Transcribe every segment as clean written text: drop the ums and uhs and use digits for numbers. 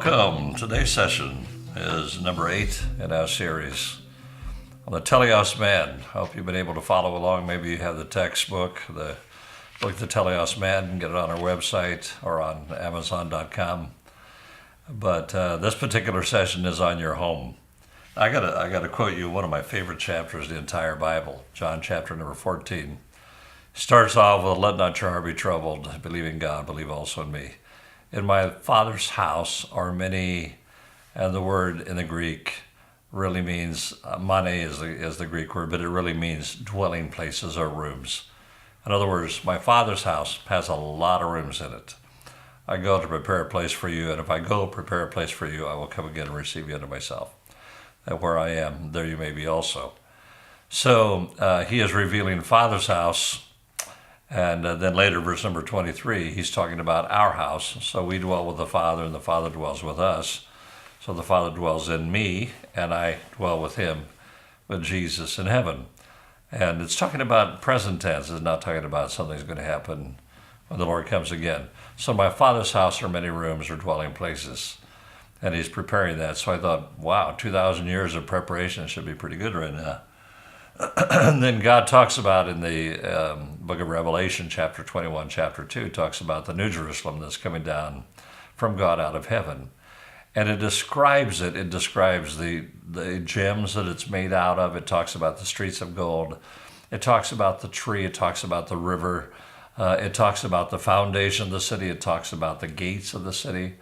Welcome. Today's session is number 8 in our series on the Teleios Man. Hope you've been able to follow along. Maybe you have the textbook, the book, The Teleios Man. You can get it on our website or on Amazon.com. But this particular session is on your home. I gotta quote you one of my favorite chapters in the entire Bible, John chapter number 14. Starts off with, "Let not your heart be troubled. Believe in God, believe also in me. In my Father's house are many," and the word in the Greek really means, mane is the Greek word, but it really means dwelling places or rooms. In other words, my Father's house has a lot of rooms in it. I go to prepare a place for you, and if I go prepare a place for you, I will come again and receive you unto myself. That where I am, there you may be also. So he is revealing Father's house. And then later, verse number 23, he's talking about our house. So we dwell with the Father, and the Father dwells with us. So the Father dwells in me, and I dwell with him, with Jesus in heaven. And it's talking about present tense. It's not talking about something's going to happen when the Lord comes again. So my Father's house are many rooms or dwelling places. And he's preparing that. So I thought, wow, 2,000 years of preparation should be pretty good right now. And then God talks about in the book of Revelation, chapter 21, chapter 2, talks about the New Jerusalem that's coming down from God out of heaven. And it describes the gems that it's made out of. It talks about the streets of gold. It talks about the tree. It talks about the river. It talks about the foundation of the city. It talks about the gates of the city.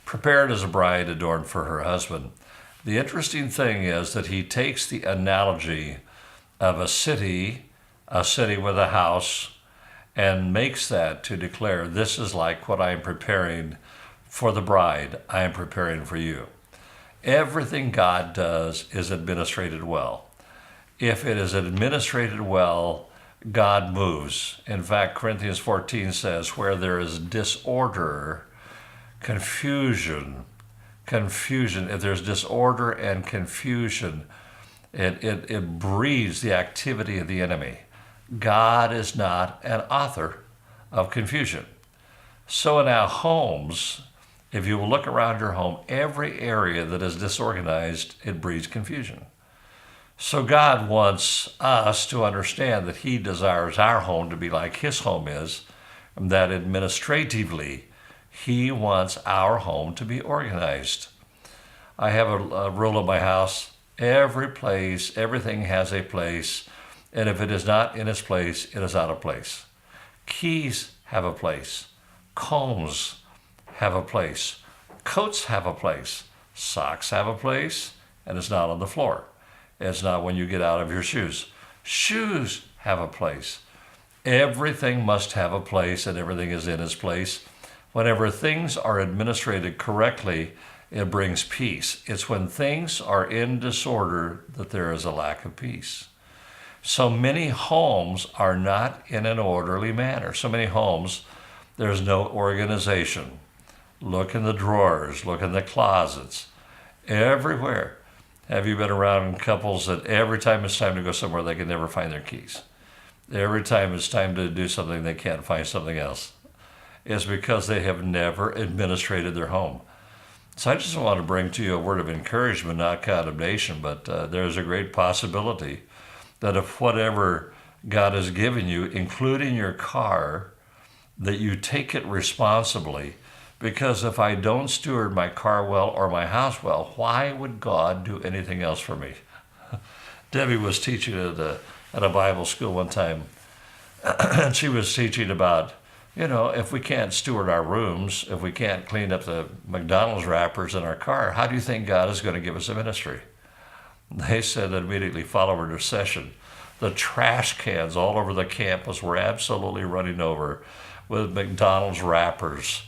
Prepared as a bride adorned for her husband. The interesting thing is that he takes the analogy of a city with a house, and makes that to declare, this is like what I am preparing for the bride, I am preparing for you. Everything God does is administrated well. If it is administrated well, God moves. In fact, Corinthians 14 says, where there is disorder, confusion, if there's disorder and confusion, it breeds the activity of the enemy. God is not an author of confusion. So in our homes, if you look around your home, every area that is disorganized, it breeds confusion. So God wants us to understand that he desires our home to be like his home is, and that administratively, he wants our home to be organized. I have a rule in my house. Every place, everything has a place, and if it is not in its place, it is out of place. Keys have a place. Combs have a place. Coats have a place. Socks have a place, and it's not on the floor. It's not when you get out of your shoes. Shoes have a place. Everything must have a place, and everything is in its place. Whenever things are administrated correctly, it brings peace. It's when things are in disorder that there is a lack of peace. So many homes are not in an orderly manner. So many homes, there's no organization. Look in the drawers, look in the closets, everywhere. Have you been around couples that every time it's time to go somewhere, they can never find their keys? Every time it's time to do something, they can't find something else. It's because they have never administrated their home. So I just want to bring to you a word of encouragement, not condemnation, but there's a great possibility that if whatever God has given you, including your car, that you take it responsibly. Because if I don't steward my car well or my house well, why would God do anything else for me? Debbie was teaching at a Bible school one time, and she was teaching about, if we can't steward our rooms, if we can't clean up the McDonald's wrappers in our car, how do you think God is going to give us a ministry? They said that immediately following our session, the trash cans all over the campus were absolutely running over with McDonald's wrappers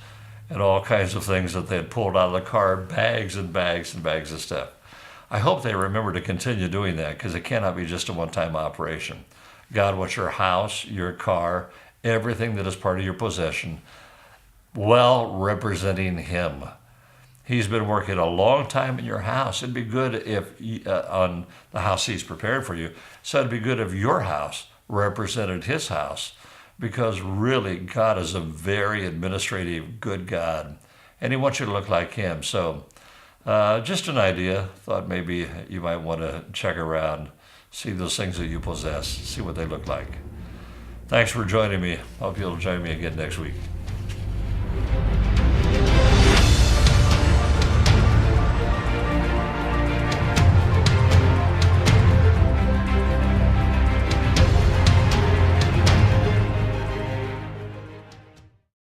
and all kinds of things that they had pulled out of the car, bags and bags and bags of stuff. I hope they remember to continue doing that, because it cannot be just a one-time operation. God wants your house, your car, everything that is part of your possession, well representing him. He's been working a long time in your house. It'd be good if, on the house he's prepared for you, so it'd be good if your house represented his house, because really God is a very administrative, good God. and he wants you to look like him. So just an idea. Thought maybe you might want to check around, see those things that you possess, see what they look like. Thanks for joining me. Hope you'll join me again next week.